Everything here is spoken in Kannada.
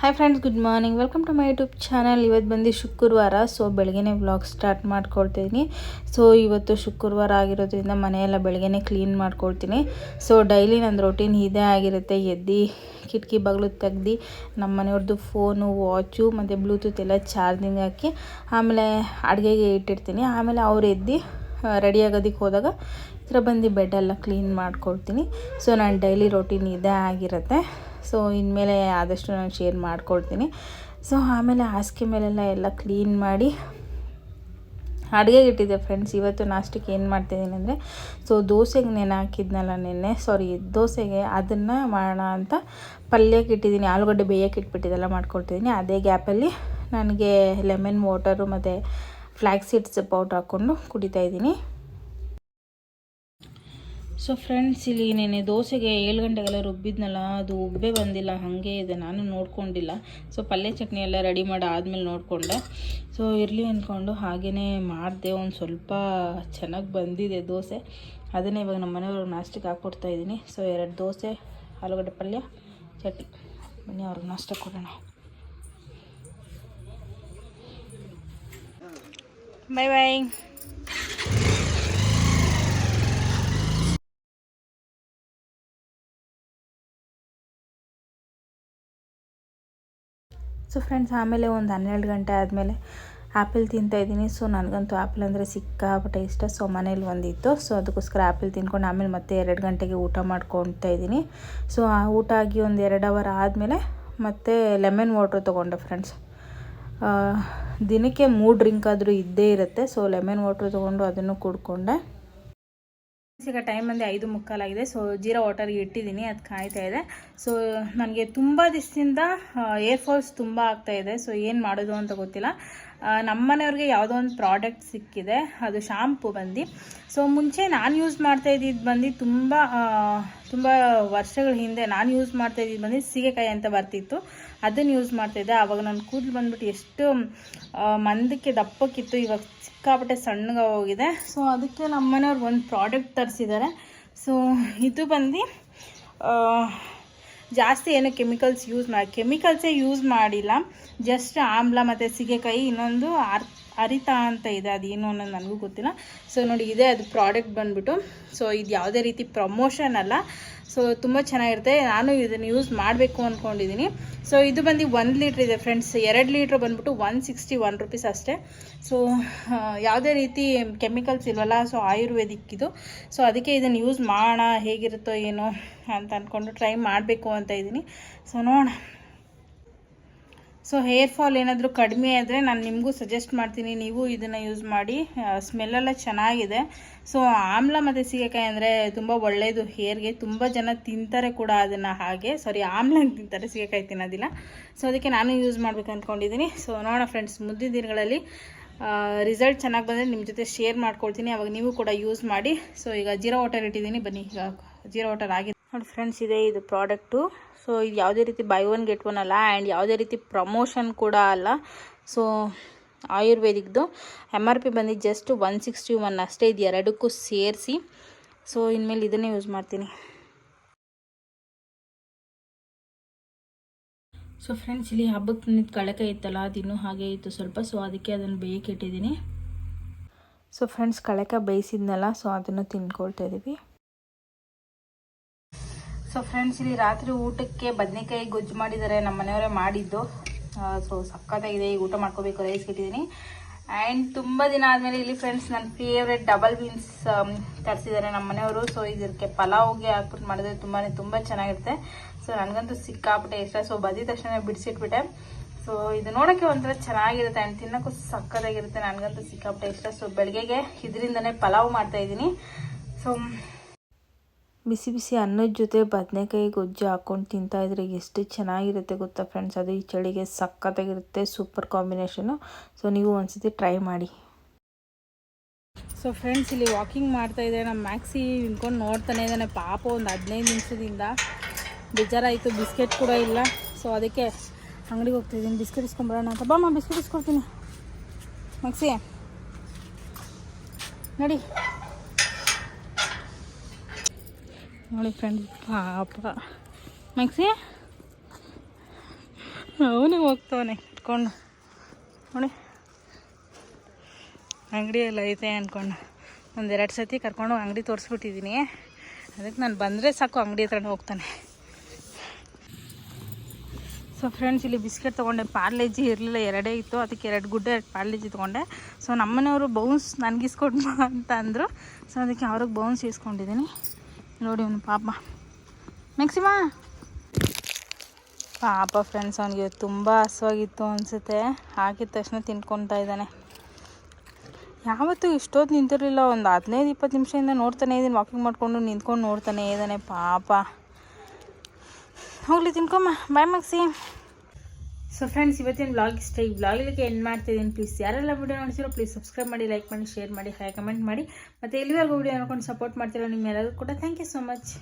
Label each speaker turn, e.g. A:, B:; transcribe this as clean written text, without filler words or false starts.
A: Hi friends, good morning. Welcome to my YouTube channel. ಇವತ್ತು ಬಂದು ಶುಕ್ರವಾರ, ಸೊ ಬೆಳಗ್ಗೆ ವ್ಲಾಗ್ ಸ್ಟಾರ್ಟ್ ಮಾಡ್ಕೊಳ್ತೀನಿ. ಸೊ ಇವತ್ತು ಶುಕ್ರವಾರ ಆಗಿರೋದ್ರಿಂದ ಮನೆಯೆಲ್ಲ ಬೆಳಗ್ಗೆ ಕ್ಲೀನ್ ಮಾಡ್ಕೊಳ್ತೀನಿ. ಸೊ ಡೈಲಿ ನನ್ನ ರೊಟೀನ್ ಇದೇ ಆಗಿರುತ್ತೆ. ಎದ್ದು ಕಿಟಕಿ ಬಾಗಿಲು ತೆಗ್ದು ನಮ್ಮ ಮನೆಯವ್ರದ್ದು ಫೋನು, ವಾಚು ಮತ್ತು ಬ್ಲೂಟೂತ್ ಎಲ್ಲ ಚಾರ್ಜಿಂಗ್ ಹಾಕಿ ಆಮೇಲೆ ಅಡುಗೆಗೆ ಇಟ್ಟಿರ್ತೀನಿ. ಆಮೇಲೆ ಅವ್ರು ಎದ್ದು ರೆಡಿ ಆಗೋದಕ್ಕೆ ಹೋದಾಗ ಈ ಥರ ಬಂದು ಬೆಡ್ಡೆಲ್ಲ ಕ್ಲೀನ್ ಮಾಡ್ಕೊಳ್ತೀನಿ. ಸೊ ನಾನು ಡೈಲಿ ರೊಟೀನ್ ಇದೇ ಆಗಿರುತ್ತೆ. ಸೊ ಇನ್ಮೇಲೆ ಆದಷ್ಟು ನಾನು ಶೇರ್ ಮಾಡ್ಕೊಳ್ತೀನಿ. ಸೊ ಆಮೇಲೆ ಹಾಸಿಗೆ ಮೇಲೆಲ್ಲ ಎಲ್ಲ ಕ್ಲೀನ್ ಮಾಡಿ ಅಡುಗೆಗೆ ಇಟ್ಟಿದ್ದೆ ಫ್ರೆಂಡ್ಸ್. ಇವತ್ತು ನಾಷ್ಟಕ್ಕೆ ಏನು ಮಾಡ್ತಾಯಿದ್ದೀನಿ ಅಂದರೆ, ಸೊ ದೋಸೆಗೆ ನೆನೆ ಹಾಕಿದ್ನಲ್ಲ ನಿನ್ನೆ, ದೋಸೆಗೆ ಅದನ್ನು ಮಾಡೋಣ ಅಂತ ಪಲ್ಯಕ್ಕೆ ಇಟ್ಟಿದ್ದೀನಿ. ಆಲೂಗಡ್ಡೆ ಬೇಯಕ್ಕೆ ಇಟ್ಬಿಟ್ಟಿದ್ದೆಲ್ಲ ಮಾಡ್ಕೊಳ್ತಿದ್ದೀನಿ. ಅದೇ ಗ್ಯಾಪಲ್ಲಿ ನನಗೆ ಲೆಮನ್ ವಾಟರು ಮತ್ತು ಫ್ಲ್ಯಾಕ್ಸ್ ಸೀಡ್ಸ್ ಪೌಡ್ರ್ ಹಾಕ್ಕೊಂಡು ಕುಡಿತಾಯಿದ್ದೀನಿ. ಸೊ ಫ್ರೆಂಡ್ಸ್, ಇಲ್ಲಿ ನೆನೆ ದೋಸೆಗೆ 7 ಗಂಟೆಗೆಲ್ಲ ರುಬ್ಬಿದ್ನಲ್ಲ, ಅದು ಉಬ್ಬೆ ಬಂದಿಲ್ಲ, ಹಾಗೆ ಇದೆ. ನಾನು ನೋಡ್ಕೊಂಡಿಲ್ಲ. ಸೊ ಪಲ್ಯ ಚಟ್ನಿ ಎಲ್ಲ ರೆಡಿ ಮಾಡಿ ಆದಮೇಲೆ ನೋಡಿಕೊಂಡೆ. ಸೊ ಇರಲಿ ಅಂದ್ಕೊಂಡು ಹಾಗೇ ಮಾಡಿದೆ. ಒಂದು ಸ್ವಲ್ಪ ಚೆನ್ನಾಗಿ ಬಂದಿದೆ ದೋಸೆ. ಅದನ್ನೇ ಇವಾಗ ನಮ್ಮ ಮನೆಯವ್ರಿಗೆ ನಾಷ್ಟಕ್ಕೆ ಹಾಕ್ಕೊಡ್ತಾಯಿದ್ದೀನಿ. ಸೊ 2 ದೋಸೆ, ಆಲೂಗಡ್ಡೆ ಪಲ್ಯ, ಚಟ್ನಿ. ಬನ್ನಿ ಅವ್ರಿಗೆ ನಾಷ್ಟ ಕೊಡೋಣ. ಬಾಯ್ ಬಾಯ್. ಸೊ ಫ್ರೆಂಡ್ಸ್, ಆಮೇಲೆ ಒಂದು 12 ಗಂಟೆ ಆದಮೇಲೆ ಆ್ಯಪಲ್ ತಿಂತಾಯಿದ್ದೀನಿ. ಸೊ ನನಗಂತೂ ಆ್ಯಪಲ್ ಅಂದರೆ ಸಿಕ್ಕಾಪಟ್ಟೆ ಇಷ್ಟ. ಸೊ ಮನೇಲಿ ಒಂದಿತ್ತು. ಸೊ ಅದಕ್ಕೋಸ್ಕರ ಆ್ಯಪಲ್ ತಿನ್ಕೊಂಡು ಆಮೇಲೆ ಮತ್ತೆ 2 ಗಂಟೆಗೆ ಊಟ ಮಾಡ್ಕೊತಾ ಇದ್ದೀನಿ. ಸೊ ಆ ಊಟ ಆಗಿ ಒಂದು 2 ಅವರ್ ಆದಮೇಲೆ ಮತ್ತೆ ಲೆಮನ್ ವಾಟ್ರ್ ತೊಗೊಂಡೆ ಫ್ರೆಂಡ್ಸ್. ದಿನಕ್ಕೆ 3 ಡ್ರಿಂಕ್ ಆದರೂ ಇದ್ದೇ ಇರುತ್ತೆ. ಸೊ ಲೆಮನ್ ವಾಟ್ರ್ ತೊಗೊಂಡು ಅದನ್ನು ಕುಡ್ಕೊಂಡೆ. ಈಗ ಟೈಮ್ ಬಂದು 5:45 ಆಗಿದೆ. ಸೊ ಜೀರಾ ವಾಟರ್ಗೆ ಇಟ್ಟಿದ್ದೀನಿ, ಅದು ಕಾಯ್ತಾ ಇದೆ. ಸೊ ನನಗೆ ತುಂಬ ದಿವಸದಿಂದ ಏರ್ ಫಾಲ್ಸ್ ತುಂಬ ಆಗ್ತಾಯಿದೆ. ಸೊ ಏನು ಮಾಡೋದು ಅಂತ ಗೊತ್ತಿಲ್ಲ. ನಮ್ಮ ಮನೆಯವ್ರಿಗೆ ಯಾವುದೋ ಒಂದು ಪ್ರಾಡಕ್ಟ್ ಸಿಕ್ಕಿದೆ, ಅದು ಶಾಂಪು ಬಂದು. ಸೊ ಮುಂಚೆ ನಾನು ಯೂಸ್ ಮಾಡ್ತಾಯಿದ್ದು ಬಂದು ತುಂಬ ವರ್ಷಗಳ ಹಿಂದೆ ನಾನು ಯೂಸ್ ಮಾಡ್ತಾಯಿದ್ದು ಬಂದು ಸೀಗೆಕಾಯಿ ಅಂತ ಬರ್ತಿತ್ತು. ಅದನ್ನು ಯೂಸ್ ಮಾಡ್ತಾಯಿದ್ದೆ. ಆವಾಗ ನನ್ನ ಕೂದಲು ಬಂದ್ಬಿಟ್ಟು ಎಷ್ಟು ಮಂದಕ್ಕೆ ದಪ್ಪಕ್ಕಿತ್ತು, ಇವಾಗ ಸಿಕ್ಕಾಪಟ್ಟೆ ಸಣ್ಣಗೆ ಹೋಗಿದೆ. ಸೊ ಅದಕ್ಕೆ ನಮ್ಮ ಮನೆಯವ್ರು ಒಂದು ಪ್ರಾಡಕ್ಟ್ ತರಿಸಿದ್ದಾರೆ. ಸೊ ಇದು ಬಂದು ಜಾಸ್ತಿ ಏನು ಕೆಮಿಕಲ್ಸೇ ಯೂಸ್ ಮಾಡಿಲ್ಲ. ಜಸ್ಟ್ ಆಮ್ಲ ಮತ್ತು ಸೀಗೆಕಾಯಿ, ಇನ್ನೊಂದು ಅರಿತಾ ಅಂತ ಇದೆ, ಅದೇನು ಅನ್ನೋದು ನನಗೂ ಗೊತ್ತಿಲ್ಲ. ಸೊ ನೋಡಿ, ಇದೆ ಅದು ಪ್ರಾಡಕ್ಟ್ ಬಂದ್ಬಿಟ್ಟು. ಸೊ ಇದು ಯಾವುದೇ ರೀತಿ ಪ್ರಮೋಷನ್ ಅಲ್ಲ. ಸೊ ತುಂಬ ಚೆನ್ನಾಗಿರುತ್ತೆ. ನಾನು ಇದನ್ನು ಯೂಸ್ ಮಾಡಬೇಕು ಅಂದ್ಕೊಂಡಿದ್ದೀನಿ. ಸೊ ಇದು ಬಂದು 1 ಲೀಟ್ರ್ ಇದೆ ಫ್ರೆಂಡ್ಸ್. 2 ಲೀಟ್ರ್ ಬಂದ್ಬಿಟ್ಟು 161 ರೂಪೀಸ್ ಅಷ್ಟೇ. ಸೊ ಯಾವುದೇ ರೀತಿ ಕೆಮಿಕಲ್ಸ್ ಇಲ್ವಲ್ಲ. ಸೊ ಆಯುರ್ವೇದಿಕ್ ಇದು. ಸೊ ಅದಕ್ಕೆ ಇದನ್ನು ಯೂಸ್ ಮಾಡೋಣ, ಹೇಗಿರುತ್ತೋ ಏನೋ ಅಂತ ಅಂದ್ಕೊಂಡು ಟ್ರೈ ಮಾಡಬೇಕು ಅಂತ ಇದ್ದೀನಿ. ಸೊ ನೋಡೋಣ. ಸೊ ಹೇರ್ ಫಾಲ್ ಏನಾದರೂ ಕಡಿಮೆ ಆದರೆ ನಾನು ನಿಮಗೂ ಸಜೆಸ್ಟ್ ಮಾಡ್ತೀನಿ, ನೀವು ಇದನ್ನು ಯೂಸ್ ಮಾಡಿ. ಸ್ಮೆಲ್ಲೆಲ್ಲ ಚೆನ್ನಾಗಿದೆ. ಸೊ ಆಮ್ಲ ಮತ್ತು ಸೀಗೆಕಾಯಿ ಅಂದರೆ ತುಂಬ ಒಳ್ಳೆಯದು ಹೇರ್ಗೆ. ತುಂಬ ಜನ ತಿಂತಾರೆ ಕೂಡ ಅದನ್ನು. ಆಮ್ಲ ತಿಂತಾರೆ, ಸೀಗೆಕಾಯಿ ತಿನ್ನೋದಿಲ್ಲ. ಸೊ ಅದಕ್ಕೆ ನಾನು ಯೂಸ್ ಮಾಡಬೇಕು ಅಂದ್ಕೊಂಡಿದ್ದೀನಿ. ಸೊ ನೋಡೋಣ ಫ್ರೆಂಡ್ಸ್, ಮುಂದಿನ ದಿನಗಳಲ್ಲಿ ರಿಸಲ್ಟ್ ಚೆನ್ನಾಗಿ ಬಂದರೆ ನಿಮ್ಮ ಜೊತೆ ಶೇರ್ ಮಾಡ್ಕೊಳ್ತೀನಿ. ಅವಾಗ ನೀವು ಕೂಡ ಯೂಸ್ ಮಾಡಿ. ಸೊ ಈಗ ಜೀರಾ ವಾಟರ್ ಇಟ್ಟಿದ್ದೀನಿ, ಬನ್ನಿ ಈಗ ಜೀರಾ ವಾಟರ್ ಆಗಿದೆ ನೋಡಿ ಫ್ರೆಂಡ್ಸ್. ಇದು ಪ್ರಾಡಕ್ಟು. ಸೊ ಇದು ಯಾವುದೇ ರೀತಿ ಬೈ 1 get 1 ಅಲ್ಲ, ಆ್ಯಂಡ್ ಯಾವುದೇ ರೀತಿ ಪ್ರಮೋಷನ್ ಕೂಡ ಅಲ್ಲ. ಸೊ ಆಯುರ್ವೇದಿಕ್ದು MRP ಬಂದು ಜಸ್ಟ್ 161 ಅಷ್ಟೇ. ಇದು ಎರಡಕ್ಕೂ ಸೇರಿಸಿ. ಸೊ ಇನ್ಮೇಲೆ ಇದನ್ನೇ ಯೂಸ್ ಮಾಡ್ತೀನಿ. ಸೊ ಫ್ರೆಂಡ್ಸ್, ಇಲ್ಲಿ ಹಬ್ಬಕ್ಕೆ ತಂದಿದ್ದು ಕಳೆಕಾಯಿ ಇತ್ತಲ್ಲ, ಅದು ಇನ್ನೂ ಹಾಗೆ ಇತ್ತು ಸ್ವಲ್ಪ. ಸೊ ಅದಕ್ಕೆ ಅದನ್ನು ಬೇಯಕ್ಕೆ ಇಟ್ಟಿದ್ದೀನಿ. ಸೊ ಫ್ರೆಂಡ್ಸ್, ಕಳೆಕಾಯಿ ಬೇಯಿಸಿದ್ನಲ್ಲ, ಸೊ ಅದನ್ನು ತಿನ್ಕೊಳ್ತಾ ಇದ್ದೀವಿ. ಸೊ ಫ್ರೆಂಡ್ಸ್, ಇಲ್ಲಿ ರಾತ್ರಿ ಊಟಕ್ಕೆ ಬದನೆಕಾಯಿ ಗೊಜ್ಜು ಮಾಡಿದ್ದಾರೆ, ನಮ್ಮ ಮನೆಯವರೇ ಮಾಡಿದ್ದು. ಸೊ ಸಕ್ಕತ್ತಾಗಿದೆ. ಈಗ ಊಟ ಮಾಡ್ಕೋಬೇಕು. ರೈಸ್ ಇಟ್ಟಿದ್ದೀನಿ. ಆ್ಯಂಡ್ ತುಂಬ ದಿನ ಆದಮೇಲೆ ಇಲ್ಲಿ ಫ್ರೆಂಡ್ಸ್ ನನ್ನ ಫೇವ್ರೆಟ್ ಡಬಲ್ ಬೀನ್ಸ್ ತರಿಸಿದ್ದಾರೆ ನಮ್ಮ ಮನೆಯವರು. ಸೊ ಇದಕ್ಕೆ ಪಲಾವ್ಗೆ ಹಾಕ್ಬಿಟ್ಟು ಮಾಡಿದ್ರೆ ತುಂಬ ಚೆನ್ನಾಗಿರುತ್ತೆ. ಸೊ ನನಗಂತೂ ಸಿಕ್ಕಾಪಟ್ಟೆ ಇಷ್ಟ. ಸೊ ಬದಿದ ತಕ್ಷಣ ಬಿಡಿಸಿಟ್ಬಿಟ್ಟೆ. ಸೊ ಇದು ನೋಡೋಕ್ಕೆ ಒಂಥರ ಚೆನ್ನಾಗಿರುತ್ತೆ ಆ್ಯಂಡ್ ತಿನ್ನೋಕ್ಕೂ ಸಕ್ಕತ್ತಾಗಿರುತ್ತೆ. ನನಗಂತೂ ಸಿಕ್ಕಾಪಟ್ಟೆ ಇಷ್ಟ. ಸೊ ಬೆಳಗ್ಗೆಗೆ ಇದರಿಂದನೇ ಪಲಾವ್ ಮಾಡ್ತಾಯಿದ್ದೀನಿ. ಸೊ ಬಿಸಿ ಬಿಸಿ ಅನ್ನದ ಜೊತೆ ಬದನೆಕಾಯಿ ಗೊಜ್ಜು ಹಾಕ್ಕೊಂಡು ತಿಂತಾಯಿದ್ರೆ ಎಷ್ಟು ಚೆನ್ನಾಗಿರುತ್ತೆ ಗೊತ್ತಾ ಫ್ರೆಂಡ್ಸ್. ಅದು ಈ ಚಳಿಗೆ ಸಕ್ಕತ್ತಾಗಿರುತ್ತೆ. Super combination. ಸೊ ನೀವು ಒಂದ್ಸತಿ ಟ್ರೈ ಮಾಡಿ. ಸೊ ಫ್ರೆಂಡ್ಸ್, ಇಲ್ಲಿ ವಾಕಿಂಗ್ ಮಾಡ್ತಾಯಿದ್ದೆ. ನಮ್ಮ ಮ್ಯಾಕ್ಸಿ ನಿಂತ್ಕೊಂಡು ನೋಡ್ತಾನೆ ಇದ್ದಾನೆ ಪಾಪ. ಒಂದು 15 ನಿಮಿಷದಿಂದ ಬೇಜಾರಾಯಿತು. ಬಿಸ್ಕೆಟ್ ಕೂಡ ಇಲ್ಲ. ಸೊ ಅದಕ್ಕೆ ಅಂಗಡಿಗೆ ಹೋಗ್ತಾಯಿದ್ದೀನಿ, ಬಿಸ್ಕೆಟ್ ಇಸ್ಕೊಂಬರೋಣ ಅಂತ. ಬಾಮ್ಮ, ಬಿಸ್ಕೆಟ್ ಇಸ್ಕೊಡ್ತೀನಿ. ಮ್ಯಾಕ್ಸಿ ನೋಡಿ ನೋಡಿ ಫ್ರೆಂಡ್ಸ್, ಪಾಪ ಮ್ಯಾಕ್ಸಿ ಹೋಗ್ತವನೆ ಇಟ್ಕೊಂಡು ನೋಡಿ. ಅಂಗಡಿಯೆಲ್ಲ ಐತೆ ಅಂದ್ಕೊಂಡು ಒಂದೆರಡು ಸತಿ ಕರ್ಕೊಂಡು ಅಂಗಡಿ ತೋರಿಸ್ಬಿಟ್ಟಿದ್ದೀನಿ. ಅದಕ್ಕೆ ನಾನು ಬಂದರೆ ಸಾಕು ಅಂಗಡಿ ಹತ್ರನೇ ಹೋಗ್ತಾನೆ. ಸೊ ಫ್ರೆಂಡ್ಸ್, ಇಲ್ಲಿ ಬಿಸ್ಕೆಟ್ ತೊಗೊಂಡೆ. ಪಾರ್ಲೇಜಿ ಇರಲಿಲ್ಲ, 2 ಇತ್ತು. ಅದಕ್ಕೆ 2 ಗುಡ್ಡೆ 2 ಪಾರ್ಲೇಜಿ ತೊಗೊಂಡೆ. ಸೊ ನಮ್ಮನೆಯವರು ಬೌನ್ಸ್ ನನಗಿಸ್ಕೊಡ್ಮ ಅಂತ ಅಂದರು. ಸೊ ಅದಕ್ಕೆ ಅವ್ರಿಗೆ ಬೌನ್ಸ್ ಇಸ್ಕೊಂಡಿದ್ದೀನಿ. ನೋಡಿ ಅವನು ಪಾಪ ಮ್ಯಾಕ್ಸಿಮಾ ಪಾಪ ಫ್ರೆಂಡ್ಸ್, ಅವನಿಗೆ ತುಂಬ ಹಸುವಾಗಿತ್ತು ಅನಿಸುತ್ತೆ. ಹಾಕಿದ ತಕ್ಷಣ ತಿನ್ಕೊತಾ ಇದ್ದಾನೆ. ಯಾವತ್ತೂ ಇಷ್ಟೊತ್ತು ನಿಂತಿರಲಿಲ್ಲ. ಒಂದು 15-20 ನಿಮಿಷದಿಂದ ನೋಡ್ತಾನೆ ಇದ್ದೀನಿ. ವಾಕಿಂಗ್ ಮಾಡಿಕೊಂಡು ನಿಂತ್ಕೊಂಡು ನೋಡ್ತಾನೆ ಇದ್ದಾನೆ ಪಾಪ. ಹೋಗಲಿ ತಿನ್ಕೊಮ್ಮ. ಬಾಯ್ ಮ್ಯಾಕ್ಸಿ. ಸೊ ಫ್ರೆಂಡ್ಸ್, ಇವತ್ತಿನ ವ್ಲಾಗ್ ಇಷ್ಟ. ಈ ವ್ಲಾಗಿಗೆ ಎಂಡ್ ಮಾಡ್ತಿದ್ದೀನಿ. ಪ್ಲೀಸ್ ಯಾರೆಲ್ಲ ವೀಡಿಯೋ ನೋಡ್ತಿರೋ ಪ್ಲೀಸ್ ಸಬ್ಸ್ಕ್ರೈಬ್ ಮಾಡಿ, ಲೈಕ್ ಮಾಡಿ, ಶೇರ್ ಮಾಡಿ, ಹಾಗೆ ಕಮೆಂಟ್ ಮಾಡಿ. ಮತ್ತು ಎಲ್ಲಿವರೆಗೂ ವೀಡಿಯೋ ನೋಡ್ಕೊಂಡು ಸಪೋರ್ಟ್ ಮಾಡ್ತಿರೋ ನಿಮ್ಮೆಲ್ಲರಿಗೂ ಕೂಡ ಥ್ಯಾಂಕ್ ಯು ಸೊ ಮಚ್.